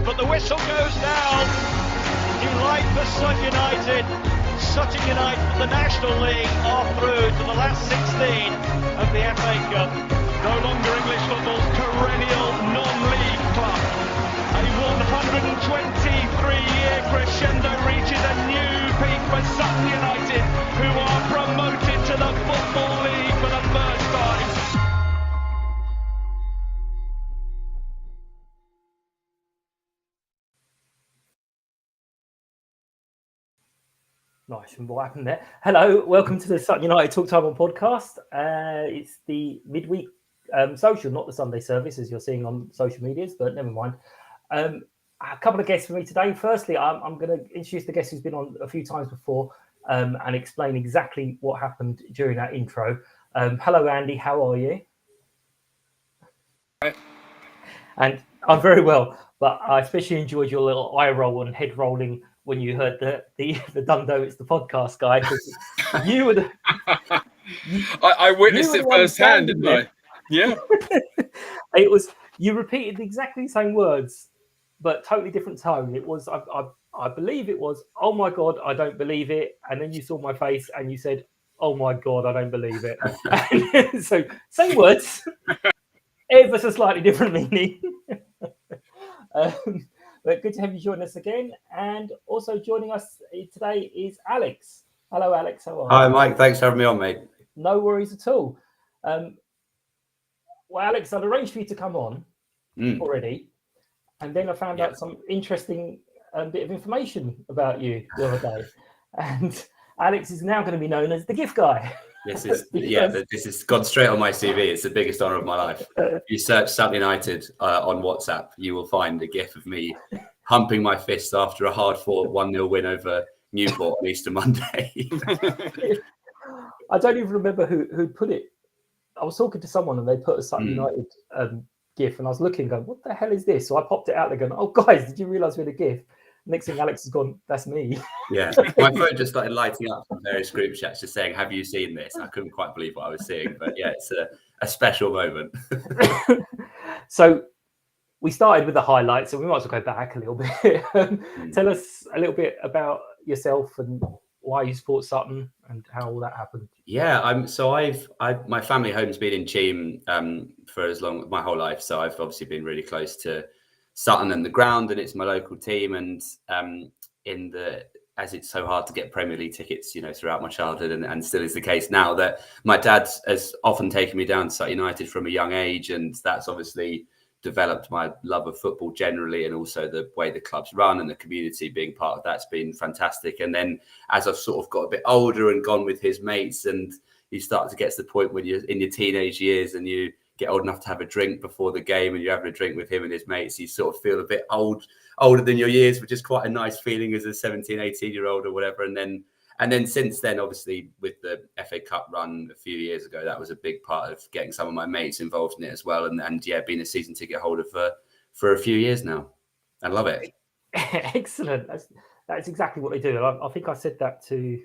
but the whistle goes down. New life for Sutton United. Sutton United from the National League are through to the last 16 of the FA Cup. No longer English football's perennial non-league club. A 123-year crescendo reaches a new peak for Sutton United, who are promoted to the Football League for the first time. Nice. And what happened there? Hello, welcome to the Sutton United Talk Time on podcast. It's the midweek social, not the Sunday service, as you're seeing on social medias, but never mind. A couple of guests for me today. Firstly, I'm going to introduce the guest who's been on a few times before and explain exactly what happened during that intro. Hello, Andy. How are you? Right. And I'm very well, but I especially enjoyed your little eye roll and head rolling when you heard the Dundo, it's the podcast guy. You were I witnessed it firsthand, didn't I? Yeah. It was, you repeated exactly the same words, but totally different tone. It was, I believe it was, oh my God, I don't believe it. And then you saw my face and you said, oh my God, I don't believe it. So same words, ever so slightly different meaning. But good to have you join us again. And also joining us today is Alex. Hello, Alex. How are you? Hi, Mike. Thanks for having me on, mate. No worries at all. Well, Alex, I'd arranged for you to come on already. And then I found out some interesting bit of information about you the other day. And Alex is now going to be known as the gift guy. This is this has gone straight on my CV. It's the biggest honour of my life. If you search Sutton United on WhatsApp, you will find a gif of me humping my fist after a hard-fought 1-0 win over Newport on Easter Monday. I don't even remember who put it. I was talking to someone and they put a Sutton United gif, and I was looking, going, "What the hell is this?" So I popped it out there, going, "Oh, guys, did you realise we had a gif?" Next thing, Alex has gone, "That's me." Yeah, my phone just started lighting up from various group chats, just saying, "Have you seen this?" I couldn't quite believe what I was seeing, but yeah, it's a special moment. So we started with the highlights, so we might as well go back a little bit. Tell us a little bit about yourself and why you support Sutton and how all that happened. Yeah, my family home's been in Cheam for my whole life, so I've obviously been really close to Sutton and the ground, and it's my local team. And as it's so hard to get Premier League tickets, throughout my childhood, and still is the case now, that my dad has often taken me down to Sutton United from a young age, and that's obviously developed my love of football generally, and also the way the club's run and the community being part of that's been fantastic. And then as I've sort of got a bit older and gone with his mates, and you start to get to the point when you're in your teenage years and you get old enough to have a drink before the game, and you're having a drink with him and his mates, you sort of feel a bit older than your years, which is quite a nice feeling as a 17, 18-year-old or whatever. And then since then, obviously, with the FA Cup run a few years ago, that was a big part of getting some of my mates involved in it as well. And being a season ticket holder for a few years now. I love it. Excellent. That's exactly what they do. I think I said that to,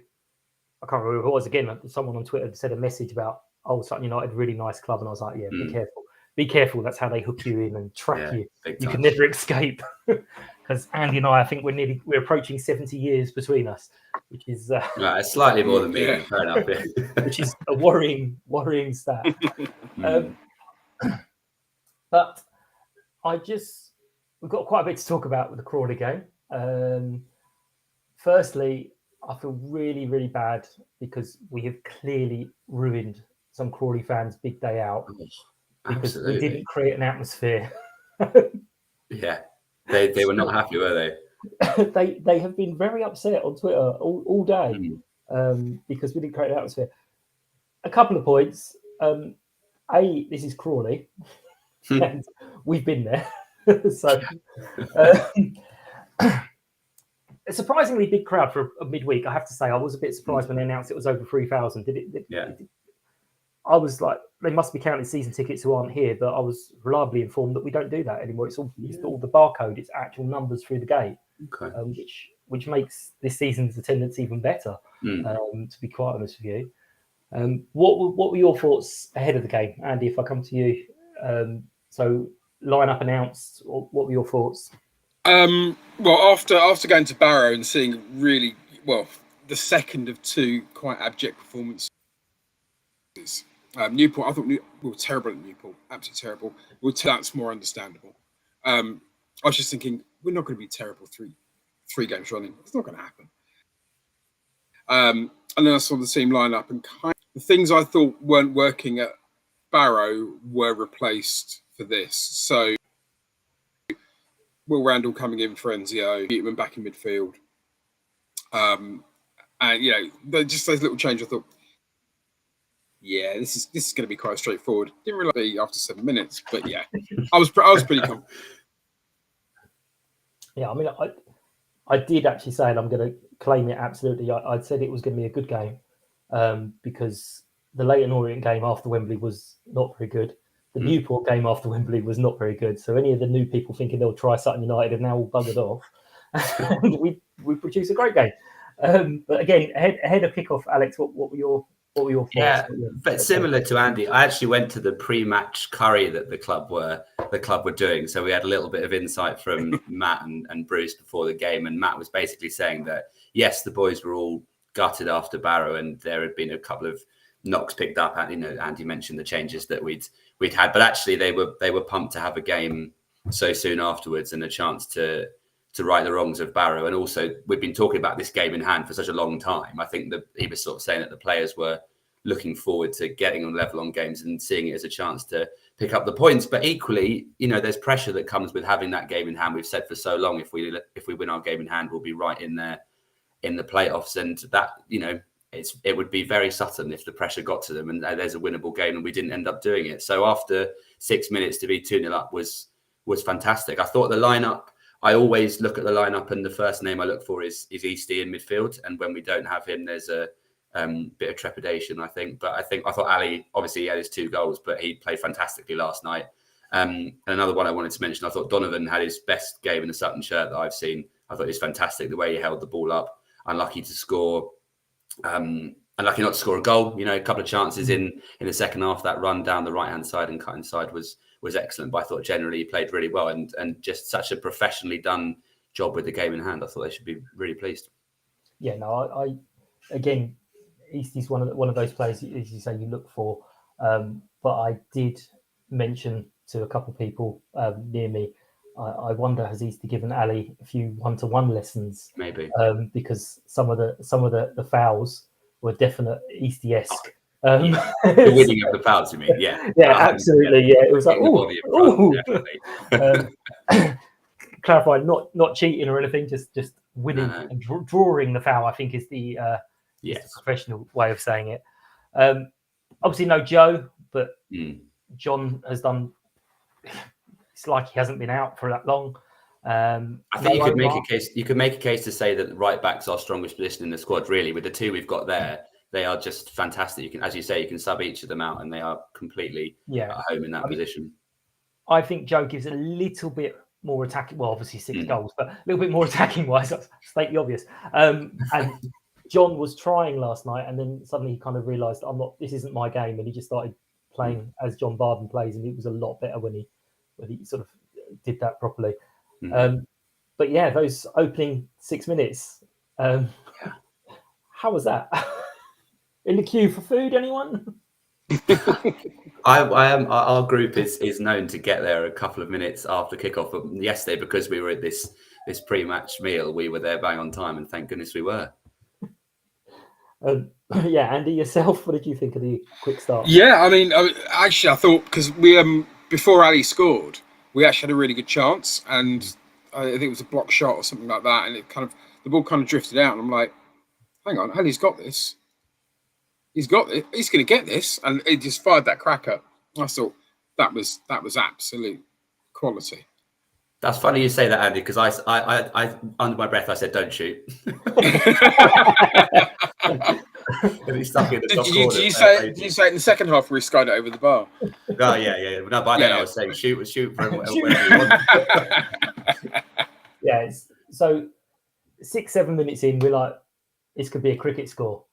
I can't remember who it was again. Someone on Twitter said a message about, "Oh, Sutton United, really nice club." And I was like, yeah, be careful. Be careful. That's how they hook you in and track you. You can never escape. Because Andy and I think we're approaching 70 years between us, which is right, slightly more than me. Fair enough. Which is a worrying stat. But we've got quite a bit to talk about with the Crawley game. Firstly, I feel really, really bad because we have clearly ruined some Crawley fans' big day out because we didn't create an atmosphere. Yeah, they were not happy, were they? They have been very upset on Twitter all day because we didn't create an atmosphere. A couple of points. This is Crawley, and we've been there. So a surprisingly big crowd for a midweek. I have to say, I was a bit surprised when they announced it was over 3,000. I was like, they must be counting season tickets who aren't here, but I was reliably informed that we don't do that anymore. It's all the barcode, it's actual numbers through the gate, which makes this season's attendance even better, to be quite honest with you. What were your thoughts ahead of the game, Andy, if I come to you? So lineup announced, what were your thoughts? Well, after going to Barrow and seeing really the second of two quite abject performances. Newport, I thought we were terrible at Newport, absolutely terrible. That's more understandable. I was just thinking we're not going to be terrible three games running. It's not going to happen. And then I saw the team line up, and the things I thought weren't working at Barrow were replaced for this. So Will Randall coming in for Enzio, Beatman back in midfield. And just those little changes. I thought, yeah, this is going to be quite straightforward. Didn't really after 7 minutes, but yeah, I was pretty confident. Yeah, I mean, I did actually say, and I'm going to claim it absolutely. I'd said it was going to be a good game because the Leyton Orient game after Wembley was not very good. The Newport game after Wembley was not very good. So any of the new people thinking they'll try Sutton United have now all buggered off. And we produced a great game. But again, ahead of kickoff, Alex, what were your thoughts? Yeah, but similar to Andy, I actually went to the pre-match curry that the club were doing. So we had a little bit of insight from Matt and Bruce before the game, and Matt was basically saying that yes, the boys were all gutted after Barrow, and there had been a couple of knocks picked up. Andy mentioned the changes that we'd had, but actually they were pumped to have a game so soon afterwards and a chance to right the wrongs of Barrow. And also, we've been talking about this game in hand for such a long time. I think that he was sort of saying that the players were looking forward to getting on level on games and seeing it as a chance to pick up the points. But equally, there's pressure that comes with having that game in hand. We've said for so long, if we win our game in hand, we'll be right in there in the playoffs. And that, it would be very Sutton if the pressure got to them and there's a winnable game and we didn't end up doing it. So after 6 minutes to be 2-0 up was fantastic. I thought the lineup, I always look at the lineup and the first name I look for is Eastie in midfield. And when we don't have him, there's a bit of trepidation, I think. But I thought Ali, obviously he had his 2 goals, but he played fantastically last night. And another one I wanted to mention, I thought Donovan had his best game in the Sutton shirt that I've seen. I thought it was fantastic, the way he held the ball up. Unlucky to score, unlucky not to score a goal. A couple of chances in the second half. That run down the right-hand side and cut inside was excellent. But I thought generally he played really well and just such a professionally done job with the game in hand. I thought they should be really pleased. Yeah, no, I again, Eastie's one of those players, as you say, you look for. But I did mention to a couple of people near me, I wonder, has Eastie given Ali a few one-to-one lessons? Maybe because some of the fouls were definite Eastie-esque. The winning of the fouls, you mean? Yeah, absolutely. Yeah, it was like, clarify, not cheating or anything, just winning and drawing the foul, I think is the professional way of saying it. Obviously no Joe, but John has done. It's like he hasn't been out for that long. I think you could make a case. You could make a case to say that right back's our strongest position in the squad. Really, with the 2 we've got there, they are just fantastic. You can, as you say, you can sub each of them out, and they are completely at home in that position. I think Joe gives a little bit more attacking. Well, obviously 6 goals, but a little bit more attacking wise. That's state the obvious. And John was trying last night, and then suddenly he kind of realised, this isn't my game, and he just started playing as John Barden plays, and it was a lot better when he sort of did that properly. But yeah, those opening 6 minutes, how was that? In the queue for food, anyone? Our group is known to get there a couple of minutes after kickoff. But yesterday, because we were at this pre-match meal, we were there bang on time, and thank goodness we were. Andy, yourself, what did you think of the quick start? Yeah, I mean, actually, I thought because we before Ali scored, we actually had a really good chance, and I think it was a block shot or something like that, and the ball kind of drifted out, and I'm like, hang on, Ali's got this. He's got it. He's going to get this, and he just fired that cracker. I thought that was absolute quality. That's funny you say that, Andy, because I under my breath I said don't shoot. Did you say it in the second half where he skied it over the bar? Oh yeah. No, by then I was saying shoot for whatever you want. Yeah. So 6-7 minutes in, we're like, this could be a cricket score.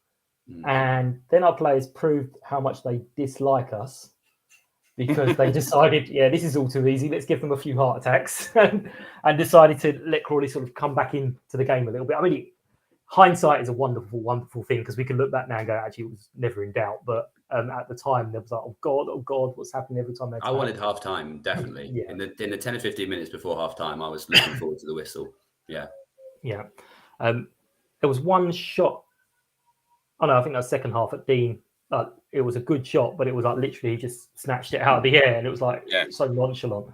And then our players proved how much they dislike us. because they decided, this is all too easy. Let's give them a few heart attacks, and decided to let Crawley sort of come back into the game a little bit. I mean, hindsight is a wonderful, wonderful thing because we can look back now and go, actually, it was never in doubt. But at the time, there was like, oh God, what's happening every time? I wanted half time, definitely. In the 10 or 15 minutes before half time, I was looking forward to the whistle. Yeah. Yeah. There was one shot. Oh no, I think that was second half at Dean. It was a good shot, but it was like literally he just snatched it out of the air, and it was like so nonchalant.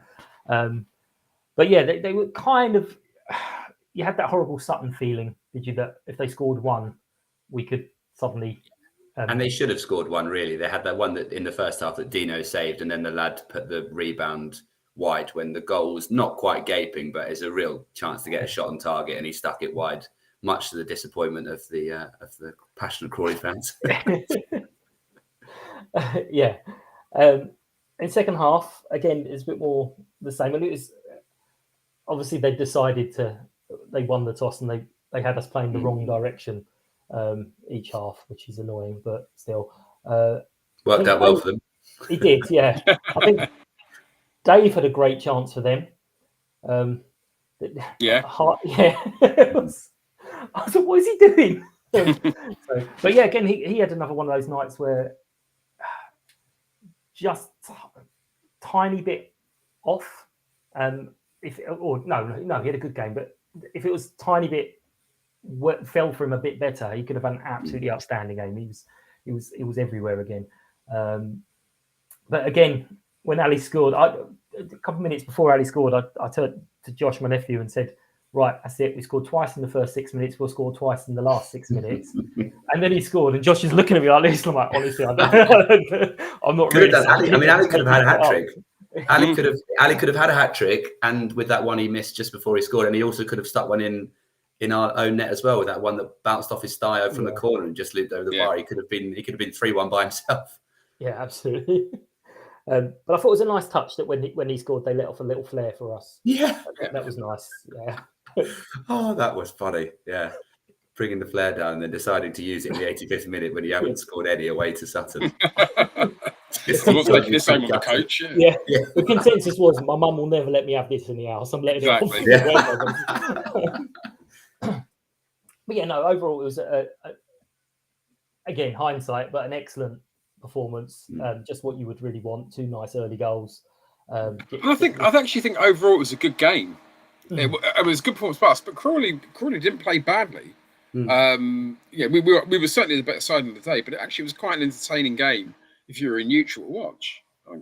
But yeah, they were kind of. You had that horrible Sutton feeling, did you? That if they scored one, we could suddenly. And they should have scored one. Really, they had that one that in the first half that Dino saved, and then the lad put the rebound wide when the goal was not quite gaping, but it's a real chance to get a shot on target, and he stuck it wide, much to the disappointment of the passionate Crawley fans. Yeah. In second half, again, it's a bit more the same. And it was obviously they won the toss and they had us playing the wrong direction each half, which is annoying, but still. Worked out well for them. He did, yeah. I think Dave had a great chance for them. Yeah. I was like, what is he doing? But yeah, again, he had another one of those nights where just tiny bit off. No, he had a good game, but if it was tiny bit fell for him a bit better, he could have had an absolutely outstanding game. He was everywhere again. But again, when Ali scored, a couple of minutes before Ali scored, I turned to Josh, my nephew, and said, right, that's it. We scored twice in the first 6 minutes. We'll score twice in the last 6 minutes. And then he scored, and Josh is looking at me like this. I'm like, honestly, I'm not really. Ali could have had a hat trick. Ali could have had a hat trick, and with that one he missed just before he scored, and he also could have stuck one in our own net as well with that one that bounced off his thigh from the corner and just looped over the bar. He could have been 3-1 by himself. Yeah, absolutely. But I thought it was a nice touch that when he scored, they let off a little flare for us. Yeah, that was nice. Yeah. Oh, that was funny. Yeah, bringing the flare down and then deciding to use it in the 85th minute when you haven't scored any away to Sutton. It's taking the same on the coach. Yeah. The consensus was my mum will never let me have this in the house. I'm letting it off. But yeah, no. Overall, it was again hindsight, but an excellent performance. Just what you would really want. 2 nice early goals. I actually think overall it was a good game. It was a good performance by us, but Crawley didn't play badly. We were certainly the better side of the day, but it actually was quite an entertaining game if you're a neutral watch. I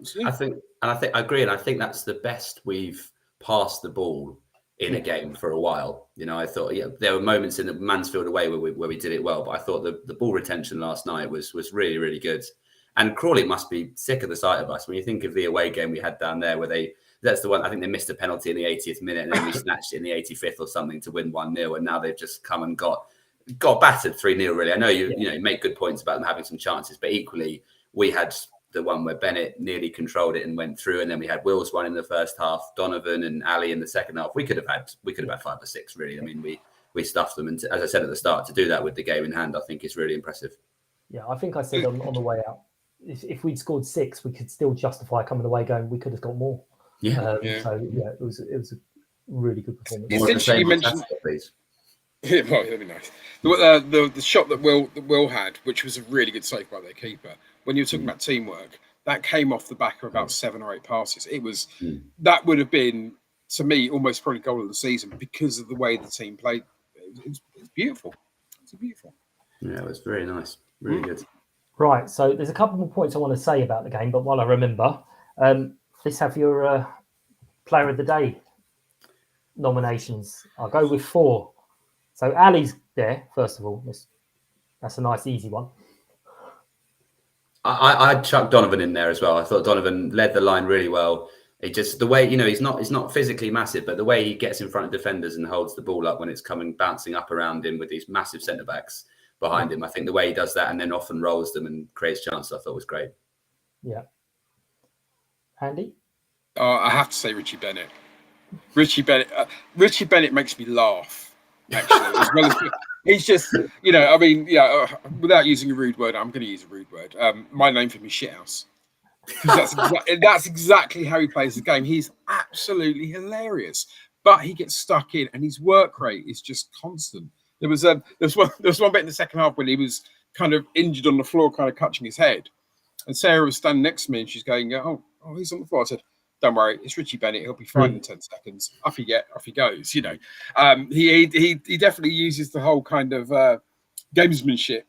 agree, and I think that's the best we've passed the ball in a game for a while. You know, I thought there were moments in the Mansfield away where we did it well, but I thought the ball retention last night was really, really good. And Crawley must be sick of the sight of us when you think of the away game we had down there where that's the one. I think they missed a penalty in the 80th minute, and then we snatched it in the 85th or something to win 1-0. And now they've just come and got battered 3-0. Really, I know you make good points about them having some chances, but equally we had the one where Bennett nearly controlled it and went through, and then we had Will's one in the first half, Donovan and Ali in the second half. We could have had 5 or 6. Really, I mean, we stuffed them, and as I said at the start, to do that with the game in hand, I think is really impressive. Yeah, I think I said on the way out, if we'd scored 6, we could still justify coming away going, we could have got more. So it was a really good performance. Essentially, you mentioned, please. Yeah, well, that'd be nice. The shot that Will had, which was a really good save by their keeper. When you were talking about teamwork, that came off the back of about 7 or 8 passes. It was that would have been, to me, almost probably goal of the season because of the way the team played. It was beautiful. It's beautiful. Yeah, it was very nice. Really good. Right, so there's a couple more points I want to say about the game, but while I remember, let's have your Player of the Day nominations. I'll go with 4. So Ali's there, first of all. That's a nice, easy one. I'd chuck Donovan in there as well. I thought Donovan led the line really well. It just the way, he's not physically massive, but the way he gets in front of defenders and holds the ball up when it's bouncing up around him with these massive centre backs behind him. I think the way he does that and then often rolls them and creates chances, I thought was great. Yeah. Andy? I have to say Richie Bennett. Richie Bennett makes me laugh, actually. As well as, he's just, without using a rude word, I'm going to use a rude word. My name for him is Shithouse. Because that's exactly how he plays the game. He's absolutely hilarious, but he gets stuck in, and his work rate is just constant. There was one bit in the second half when he was kind of injured on the floor, kind of catching his head, and Sarah was standing next to me, and she's going, "Oh, he's on the floor." I said, "Don't worry, it's Richie Bennett. He'll be fine in 10 seconds." Off he goes. You know, he definitely uses the whole kind of gamesmanship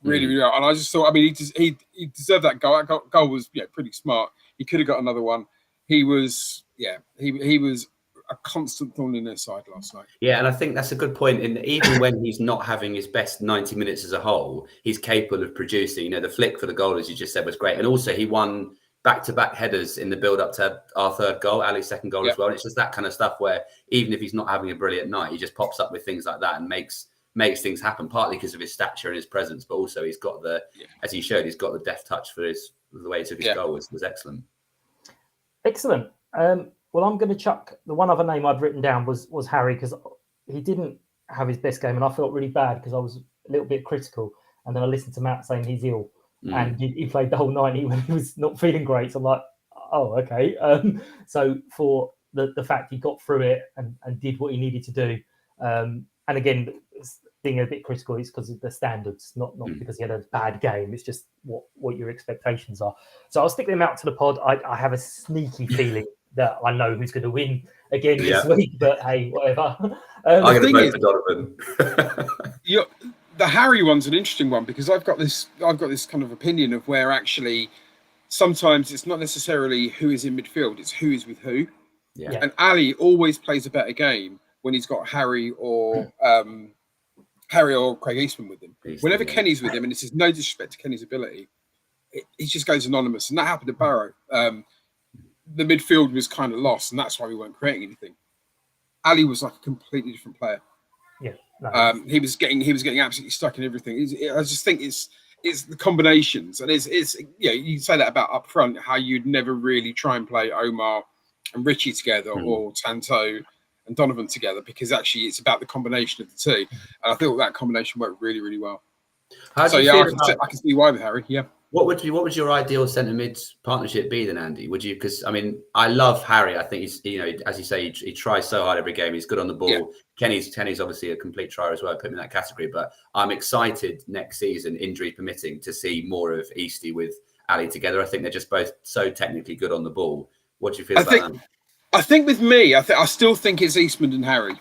really, really well. And I just thought, I mean, he deserved that goal. That goal was pretty smart. He could have got another one. He was a constant thorn in their side last night. Yeah, and I think that's a good point. Even when he's not having his best 90 minutes as a whole, he's capable of producing. You know, the flick for the goal, as you just said, was great. And also he won back-to-back headers in the build-up to our third goal, Ali's second goal as well. And it's just that kind of stuff where even if he's not having a brilliant night, he just pops up with things like that and makes things happen, partly because of his stature and his presence, but also he's got as he showed, he's got the deft touch for the way he took his goal was excellent. Excellent. Well, I'm going to chuck the one other name I'd written down was Harry, because he didn't have his best game, and I felt really bad because I was a little bit critical, and then I listened to Matt saying he's ill, and he played the whole 90 when he was not feeling great. So I'm like, oh, okay. So for the fact he got through it and did what he needed to do, and again, being a bit critical is because of the standards, not because he had a bad game. It's just what your expectations are. So I'll stick them out to the pod. I have a sneaky feeling that I know who's going to win again this week, but hey, whatever. I'm going to vote for Donovan. The Harry one's an interesting one because I've got this kind of opinion of where actually sometimes it's not necessarily who is in midfield, it's who is with who. Yeah. And Ali always plays a better game when he's got Harry or Craig Eastman with him. Whenever Kenny's with him, and this is no disrespect to Kenny's ability, he just goes anonymous. And that happened to Barrow. The midfield was kind of lost, and that's why we weren't creating anything. Ali was like a completely different player. Yeah, no, he was getting absolutely stuck in everything. I just think it's the combinations, and it's you say that about up front, how you'd never really try and play Omar and Richie together or Tanto and Donovan together, because actually it's about the combination of the two. And I thought that combination worked really, really well. I can see why with Harry. Yeah. What would your ideal centre mid partnership be then, Andy? Would you? Because I mean, I love Harry. I think he's as you say, he tries so hard every game. He's good on the ball. Yeah. Kenny's obviously a complete trier as well. Put him in that category. But I'm excited next season, injury permitting, to see more of Eastie with Ali together. I think they're just both so technically good on the ball. What do you feel about that? I think with me, I still think it's Eastman and Harry.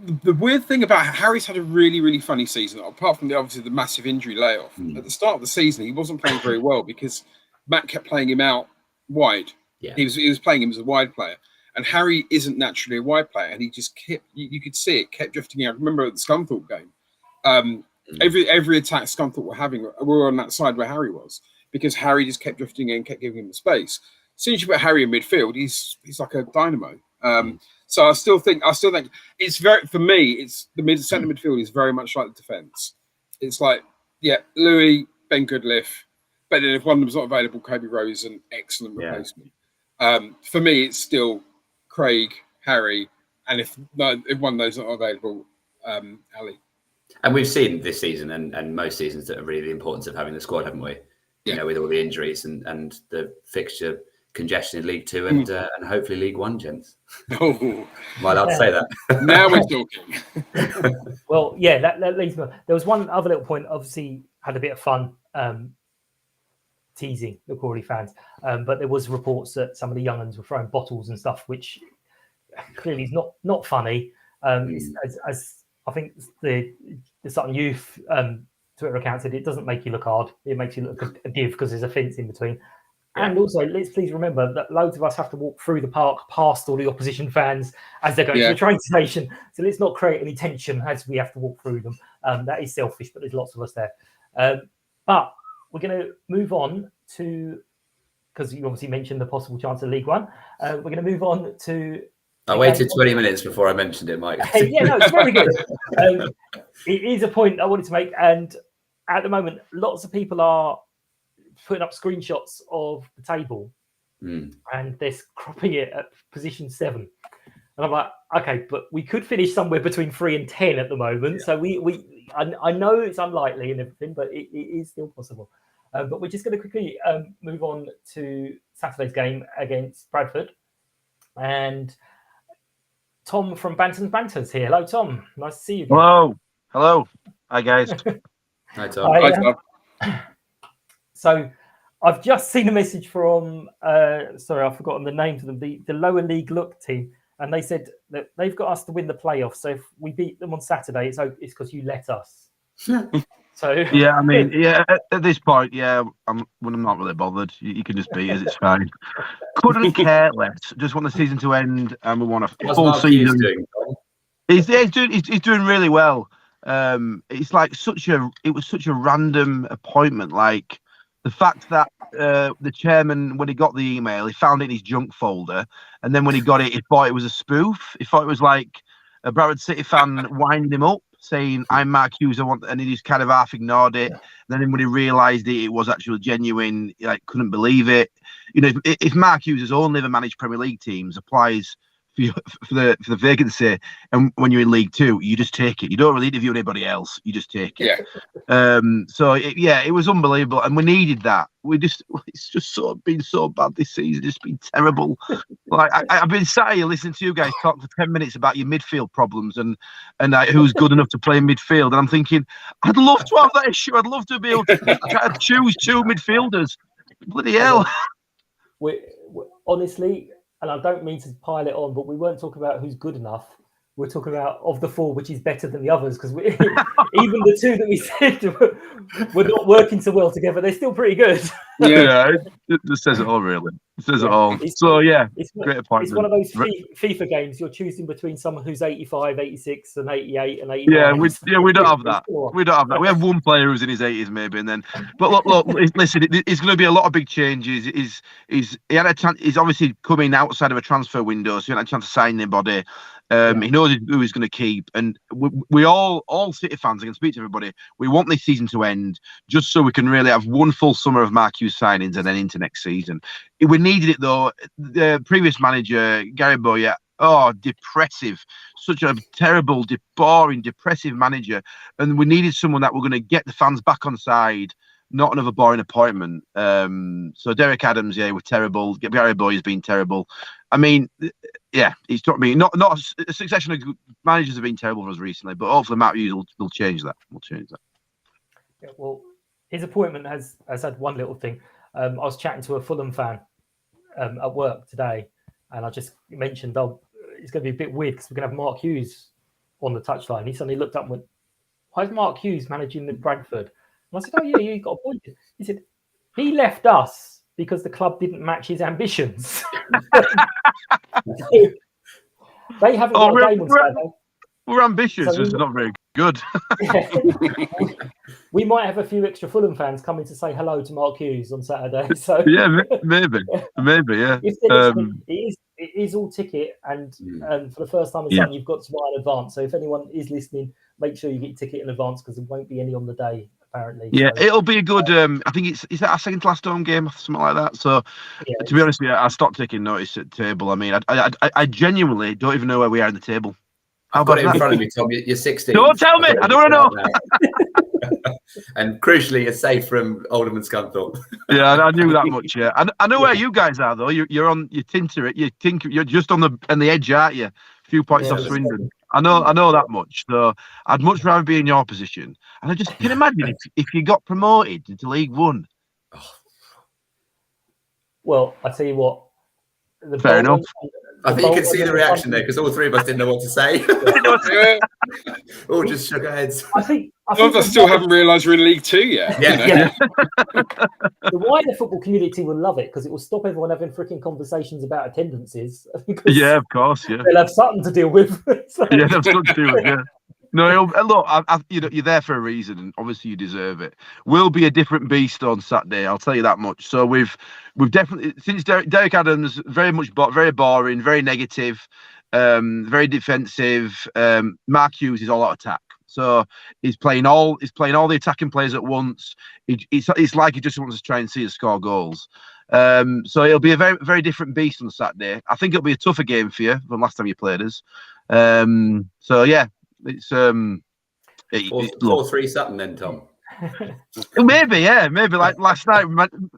The weird thing about Harry's had a really, really funny season, apart from obviously the massive injury layoff. At the start of the season, he wasn't playing very well because Matt kept playing him out wide. Yeah. He was playing him as a wide player. And Harry isn't naturally a wide player. And he just kept, you could see it, kept drifting out. Remember at the Scunthorpe game, every attack Scunthorpe were on that side where Harry was, because Harry just kept drifting in, kept giving him the space. As soon as you put Harry in midfield, he's like a dynamo. So I still think it's for me, it's the centre midfield is very much like the defence. It's like, Louis, Ben Goodliff, but then if one of them's not available, Kobe Rose, an excellent replacement. For me, it's still Craig, Harry, and if one of those not available, Ali. And we've seen this season and most seasons that are really the importance of having the squad, haven't we? You know, with all the injuries and the fixture congestion in League Two and hopefully League One, gents. Oh, am I allowed to say that? Now we're talking. Well, yeah, that leads me. There was one other little point. Obviously, had a bit of fun teasing the Crawley fans, but there was reports that some of the young uns were throwing bottles and stuff, which clearly is not funny. As I think the Sutton Youth Twitter account said, it doesn't make you look hard; it makes you look a div because there's a fence in between. And also, let's please remember that loads of us have to walk through the park past all the opposition fans as they're going to the train station. So let's not create any tension as we have to walk through them. That is selfish, but there's lots of us there. But we're going to move on to, because you obviously mentioned the possible chance of League One. We're going to move on to... I waited 20 minutes before I mentioned it, Mike. Yeah, no, it's very good. It is a point I wanted to make. And at the moment, lots of people are putting up screenshots of the table and they're cropping it at position 7. And I'm like, okay, but we could finish somewhere between 3 and 10 at the moment. So I know it's unlikely and everything, but it is still possible. But we're just going to quickly move on to Saturday's game against Bradford. And Tom from Bantam's Banters here. Hello, Tom. Nice to see you again. Hello. Hi, guys. Hi, Tom. Hi, Tom. So I've just seen a message from, sorry, I've forgotten the names of them, the lower league look team. And they said that they've got us to win the playoffs. So if we beat them on Saturday, it's because you let us. So yeah, I mean, yeah, at this point, yeah, I'm not really bothered. You can just beat us, it's fine. Couldn't care less. Just want the season to end, and we want a full season. He's doing really well. It's like it was such a random appointment. Like the fact that the chairman, when he got the email, he found it in his junk folder, and then when he got it, he thought it was a spoof. He thought it was like a Bradford City fan winding him up, saying, "I'm Mark Hughes, I want," and he just kind of half ignored it. And then when he realised it was actually genuine, he couldn't believe it. You know, if Mark Hughes has only ever managed Premier League teams, applies for the vacancy, and when you're in League Two, you just take it. You don't really interview anybody else. You just take it. Yeah. It was unbelievable, and we needed that. It's just been so bad this season. It's been terrible. Like I've been sat here listening to you guys talk for 10 minutes about your midfield problems and who's good enough to play in midfield, and I'm thinking, I'd love to have that issue. I'd love to be able to choose two midfielders. Bloody hell. we honestly. And I don't mean to pile it on, but we weren't talking about who's good enough. We're talking about of the four, which is better than the others, because even the two that we said were not working so well together, they're still pretty good. Yeah, it says it all, really. It says it all. Great appointment. It's one of those FIFA games. You're choosing between someone who's 85, 86, and 88, and 89. We don't have that. We don't have that. We have one player who's in his 80s, maybe, and then. But look, listen, it's going to be a lot of big changes. He had a chance. He's obviously coming outside of a transfer window, so he had a chance to sign anybody. He knows who he's going to keep, and we all City fans, I can speak to everybody, we want this season to end just so we can really have one full summer of Mark Hughes signings and then into next season. We needed it though. The previous manager, Gary Bowyer, depressive, such a terrible, boring, depressive manager, and we needed someone that were going to get the fans back on side. Not another boring appointment. So Derek Adams, we're terrible. Gary Boyer's been terrible. I mean, he's taught me not a succession of managers have been terrible for us recently, but hopefully Matt Hughes will change that. We'll change that. Yeah, well, his appointment has had one little thing. I was chatting to a Fulham fan at work today, and I just mentioned, it's going to be a bit weird because we're going to have Mark Hughes on the touchline. He suddenly looked up and went, "Why is Mark Hughes managing the Bradford?" And I said, "Oh yeah, you got a point." He said, "He left us because the club didn't match his ambitions." They haven't got a game on Saturday. We're ambitious, so it's not very good. We might have a few extra Fulham fans coming to say hello to Mark Hughes on Saturday. So yeah, maybe, yeah. If they're listening, it is all ticket, and for the first time in Sutton, you've got to buy in advance. So if anyone is listening, make sure you get your ticket in advance because there won't be any on the day. Apparently, yeah, so it'll be a good. I think is that our second to last home game, something like that. So, to be honest with you, I stopped taking notice at the table. I mean, I genuinely don't even know where we are in the table. I've got it in front of me, Tom. You're 16. Don't tell me. I don't want to know. And crucially, you're safe from Alderman Scunthorpe. Yeah, I knew that much. Yeah, I know where you guys are though. You're on. You're just on the edge, aren't you? A few points off Swindon. I know that much. So I'd much rather be in your position. And I just can imagine if you got promoted into League One. Well, I tell you what. Fair enough. I think you can see the reaction there because all three of us didn't know what to say. All just shook our heads. I think some of us still haven't realised we're in League Two yet. Yeah. The wider football community will love it because it will stop everyone having freaking conversations about attendances. Yeah, of course. Yeah, they'll have something to deal with. So. Yeah, they've got to do it. Yeah. No, look, you're there for a reason, and obviously you deserve it. We'll be a different beast on Saturday. I'll tell you that much. So we've definitely, since Derek Adams, very boring, very negative, very defensive. Mark Hughes is all out attack. So he's playing all the attacking players at once. It's like he just wants to try and see us score goals. So it'll be a very, very different beast on Saturday. I think it'll be a tougher game for you than last time you played us. So yeah. It's 4-3 Sutton then, Tom. Maybe like last night,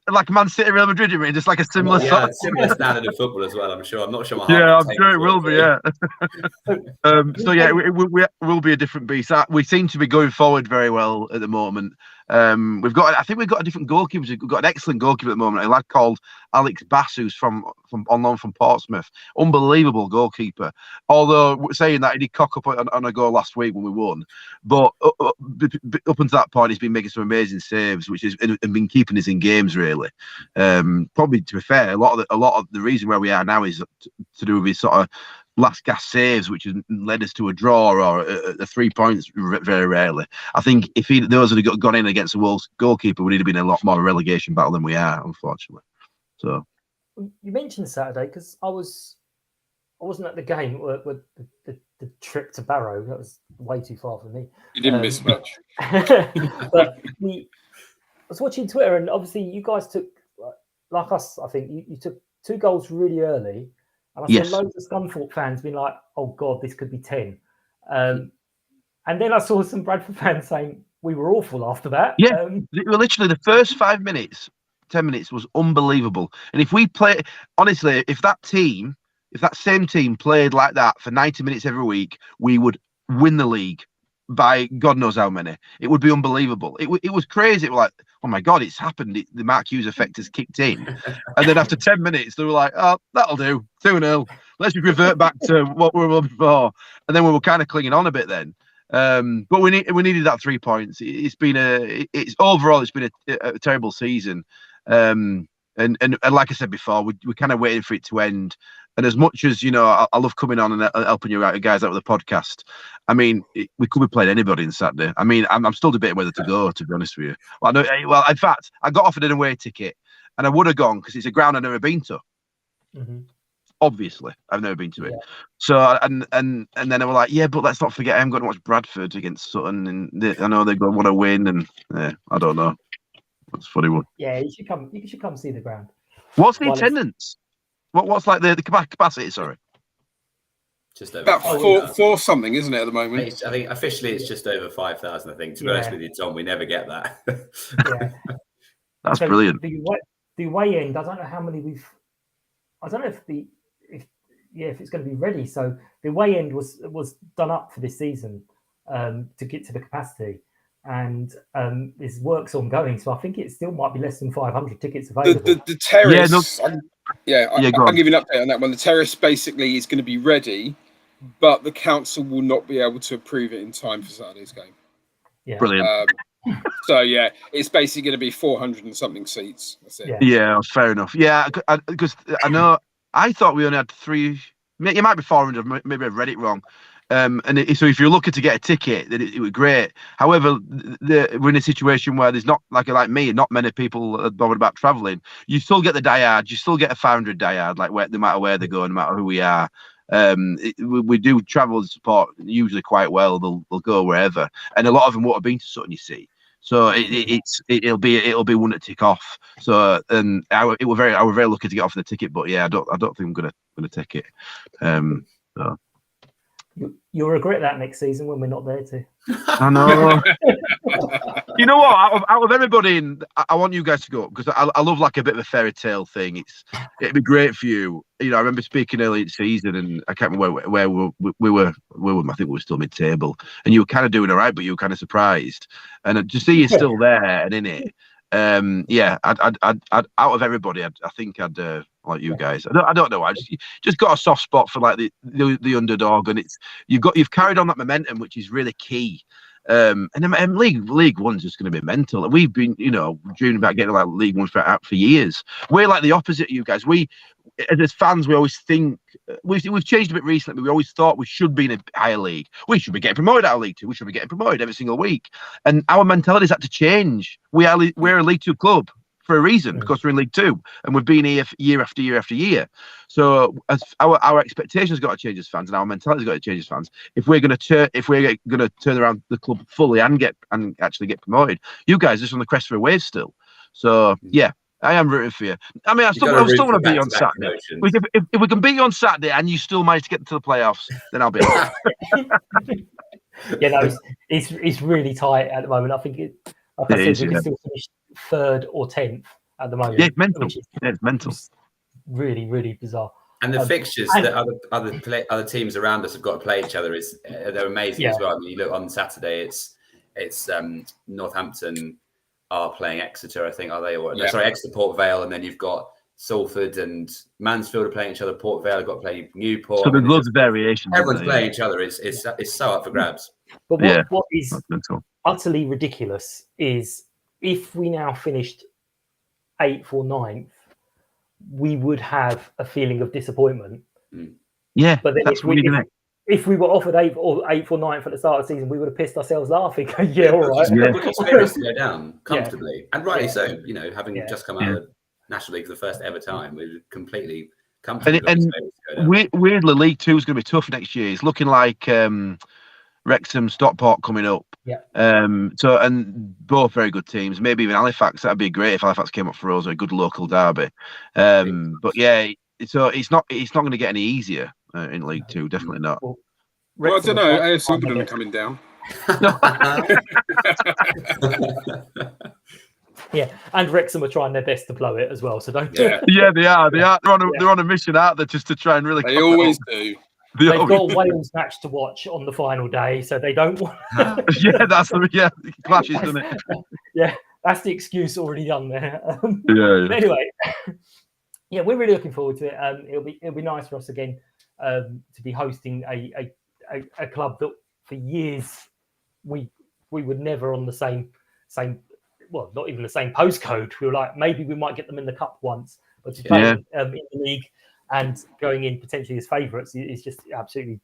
like Man City, Real Madrid, you mean, just like a similar similar standard of football as well. I'm sure not sure. I'm sure it will be. Yeah. So yeah, we will be a different beast. We seem to be going forward very well at the moment. I think we've got a different goalkeeper. We've got an excellent goalkeeper at the moment. A lad called Alex Bass, who's from on loan from Portsmouth. Unbelievable goalkeeper. Although saying that, he did cock up on a goal last week when we won. But up until that point, he's been making some amazing saves, which is and been keeping us in games really. Probably to be fair, a lot of the reason where we are now is to do with his sort of last gasp saves, which has led us to a draw or a 3 points very rarely. I think if those had gone in against the Wolves goalkeeper, we'd have been a lot more of a relegation battle than we are, unfortunately. So you mentioned Saturday because I wasn't at the game with the trip to Barrow. That was way too far for me. You didn't miss much. But I was watching Twitter, and obviously you guys took, like us, I think you took 2 goals really early. And I saw loads of Scunthorpe fans being like, "Oh God, this could be 10." And then I saw some Bradford fans saying we were awful after that. Yeah, literally the first 5 minutes, 10 minutes was unbelievable. And if we play, honestly, if that same team played like that for 90 minutes every week, we would win the league by God knows how many. It would be unbelievable. It was crazy. It was like, oh my God, it's happened. The Mark Hughes effect has kicked in. And then after 10 minutes, they were like, oh, that'll do. 2-0. Let's just revert back to what we were before. And then we were kind of clinging on a bit then. But we needed that 3 points. Overall it's been a terrible season. And like I said before, we're kind of waiting for it to end. And as much as, I love coming on and helping you guys out with the podcast, I mean, we could be playing anybody on Saturday. I mean, I'm still debating whether to go, to be honest with you. Well, in fact, I got offered an away ticket and I would have gone because it's a ground I've never been to. Mm-hmm. Obviously, I've never been to it. Yeah. So, and then I was like, yeah, but let's not forget I'm going to watch Bradford against Sutton. And I know they're going to want to win. And I don't know. That's a funny one. Yeah, you should come see the ground. What's the attendance? What's like the capacity? Sorry, just over about four something, isn't it at the moment? I think officially it's just over 5,000. I think to be honest with you, Tom, we never get that. Yeah, that's brilliant. The away end, I don't know how many we've. I don't know if it's going to be ready. So the away end was done up for this season to get to the capacity. And this work's ongoing, so I think it still might be less than 500 tickets available. The terrace, I'll give you an update on that one. The terrace basically is going to be ready, but the council will not be able to approve it in time for Saturday's game. Yeah, brilliant. So it's basically going to be 400 and something seats. That's it. Yeah, fair enough. Yeah, because I thought we only had 3. It might be 400. Maybe I've read it wrong. So if you're looking to get a ticket, then it was great. However, we're in a situation where there's not like me, not many people are bothered about travelling. You still get the diehards. You still get a 500 diehard, no matter where they go, no matter who we are. We do travel and support usually quite well. They'll go wherever, and a lot of them won't have been to Sutton, you see. So it'll be one to tick off. So I was very lucky to get off the ticket, but I don't think I'm gonna take it. So. You'll regret that next season when we're not there too. I know. You know what? Out of everybody, I want you guys to go because I love like a bit of a fairy tale thing. It'd be great for you. I remember speaking early in the season, and I can't remember where we were. I think we were still mid-table, and you were kind of doing all right, but you were kind of surprised. And to see you still there and in it, I'd out of everybody, I think I'd like you guys. I don't know. I just got a soft spot for like the underdog, and you've carried on that momentum, which is really key. And League One's just going to be mental. We've been, dreaming about getting like League One for years. We're like the opposite of you guys. We, as fans, we always think we've changed a bit recently. But we always thought we should be in a higher league. We should be getting promoted out of League Two. We should be getting promoted every single week. And our mentality's had to change. We're a League Two club for a reason, because we're in League Two and we've been here year after year after year. So as our expectations got to change as fans, and our mentality's got to change as fans. If we're going to turn around the club fully and actually get promoted, you guys are just on the crest of a wave still. So I am rooting for you. I mean, I still want to beat you on Saturday. If we can beat you on Saturday and you still manage to get to the playoffs, then I'll be happy. It's really tight at the moment. I think Like I said, we can still finish 3rd or 10th at the moment. Yeah, it's mental. It's mental. Really, really bizarre. And the fixtures that other teams around us have got to play each other they're amazing as well. I mean, you look on Saturday, it's Northampton are playing Exeter, I think, are they? Or sorry, Exeter, Port Vale, and then you've got Salford and Mansfield are playing each other. Port Vale have got to play Newport. So there's loads of variations. Everyone's playing each other. It's so up for grabs. But what is utterly ridiculous is if we now finished 8th or 9th, we would have a feeling of disappointment. Yeah, but then that's if we were offered 8th or 9th at the start of the season, we would have pissed ourselves laughing. Yeah, all right. We've experienced to go down comfortably, and rightly so. You know, having just come out of the National League for the first ever time, we're completely comfortable. And weirdly, League 2 is going to be tough next year. It's looking like Wrexham, Stockport coming up. Yeah. So, and both very good teams. Maybe even Halifax. That'd be great if Halifax came up for us, a good local derby. But yeah, so it's not going to get any easier in League 2. Definitely not. Well, I don't know. AFC Sutton are coming down. Yeah, and Wrexham are trying their best to blow it as well. So don't. Yeah, they are. They're on a mission, aren't they? Just to try and really. They always do. They've got a Wales match to watch on the final day, so they don't want. It clashes, doesn't it? Yeah, that's the excuse already done there. But anyway, yeah, we're really looking forward to it. It'll be nice for us again to be hosting a club that for years we were never on the same. Well, not even the same postcode. We were like, maybe we might get them in the cup once, but to play in the league and going in potentially as favourites is just absolutely,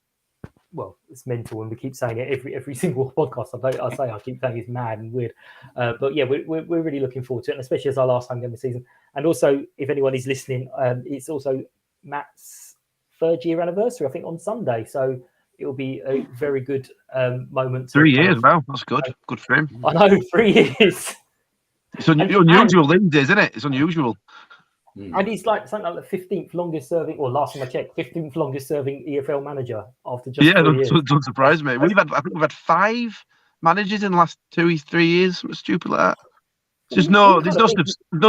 well, it's mental. And we keep saying it every single podcast. I keep saying it's mad and weird. But yeah, we're really looking forward to it, and especially as our last home game of the season. And also, if anyone is listening, it's also Matt's 3rd year anniversary, I think, on Sunday. So it'll be a very good moment. 3 years, wow, that's good. Good for him. I know, 3 years. It's unusual these days, isn't it? It's unusual. And he's like something like the 15th longest serving, or last time I checked, 15th longest serving EFL manager after just 3 years. Don't surprise me. I think we've had 5 managers in the last 2-3 years. Something stupid like that. There's no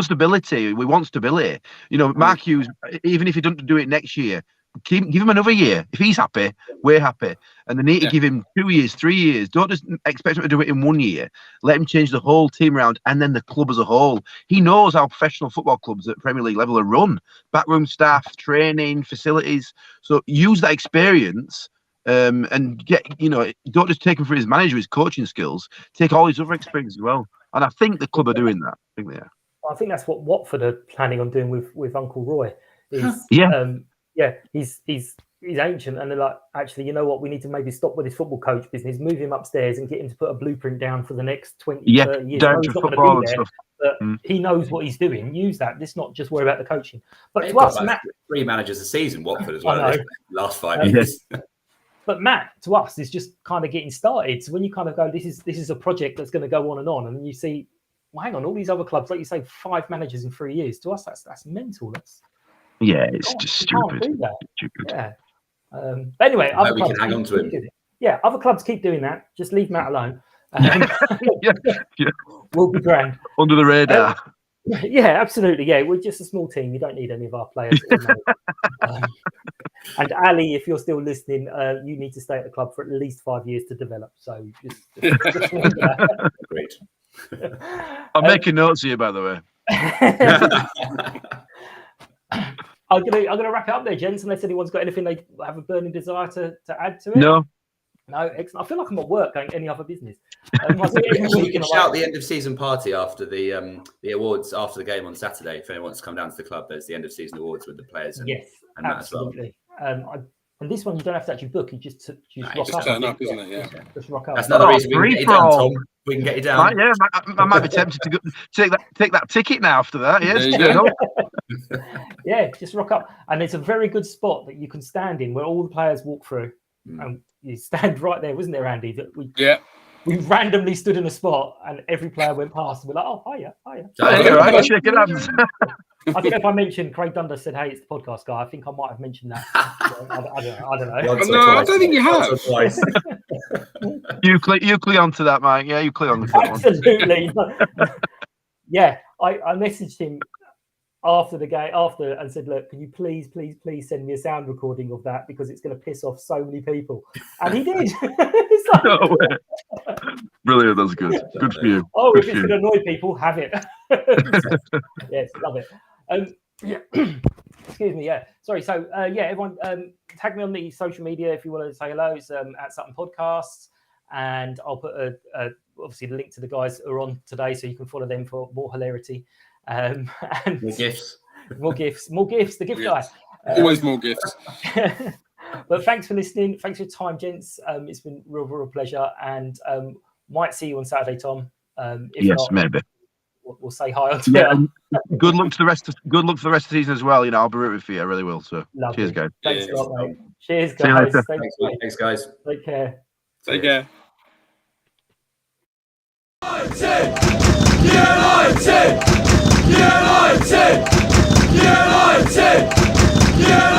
stability. We want stability. You know, Mark Hughes, even if he doesn't do it next year, give him another year. If he's happy, we're happy. And they need to give him 2 years, 3 years. Don't just expect him to do it in 1 year. Let him change the whole team around and then the club as a whole. He knows how professional football clubs at Premier League level are run. Backroom staff, training, facilities. So use that experience and get, don't just take him for his manager, his coaching skills. Take all his other experience as well. And I think the club are doing that. I think they are. I think that's what Watford are planning on doing with Uncle Roy. He's ancient, and they're like, actually, you know what? We need to maybe stop with his football coach business, move him upstairs, and get him to put a blueprint down for the next 20, 30 years. Down to football and stuff. But he knows what he's doing. Use that. Let's not just worry about the coaching. But to us, Matt, 3 managers a season, Watford as well. Last 5 years. But Matt, to us, is just kind of getting started. So when you kind of go, this is a project that's going to go on, and you see, well, hang on, all these other clubs, like you say, 5 managers in 3 years. To us, that's mental. It's just stupid. Stupid. Yeah. But anyway, other clubs can hang on to him. Yeah, other clubs keep doing that. Just leave Matt alone. We'll be grand. Under the radar. Yeah, absolutely. Yeah, we're just a small team. You don't need any of our players. And Ali, if you're still listening, you need to stay at the club for at least 5 years to develop. So just Great. I'm making notes here, by the way. I'm gonna wrap it up there, gents. Unless anyone's got anything they have a burning desire to add to it. No, excellent. I feel like I'm at work going any other business. We can shout the end of season party after the awards after the game on Saturday. If anyone wants to come down to the club, there's the end of season awards with the players. And absolutely. That as well. And this one you don't have to actually book. You just rock up. Turn up, isn't it? Yeah. Just rock up. That's another reason we can get you down, Tom. We can get you down. I might be tempted to go, take that ticket now after that. Yeah, just rock up. And it's a very good spot that you can stand in where all the players walk through. And you stand right there, wasn't there, Andy? We randomly stood in a spot and every player went past and we're like, oh, hiya. Right, shake it hands. I don't know if I mentioned Craig Dundas said, hey, it's the podcast guy. I think I might have mentioned that. I don't know. No, I don't think you have. You click onto that, Mike. Yeah, you click on that one. Absolutely. Yeah, I messaged him after the game and said, look, can you please send me a sound recording of that, because it's going to piss off so many people. And he did. Like, No way. Brilliant. That's good. Good for you. Oh, good if it's going to annoy people, have it. Yes, love it. Yeah. Excuse me. Yeah. Sorry. So, everyone, tag me on the social media if you want to say hello. It's at Sutton Podcasts, and I'll put obviously the link to the guys who are on today, so you can follow them for more hilarity. And More gifts. More gifts. The gift guy. Always more gifts. But thanks for listening. Thanks for your time, gents. It's been real pleasure, and might see you on Saturday, Tom. If yes, not, maybe. We'll say hi on Twitter. Yeah, good luck to the rest of the season as well. I'll be rooting for you. I really will. So, Lovely. Cheers, guys. Thanks a lot, mate. Cheers, See you guys. later. Thanks, guys. Take care. Take care. United!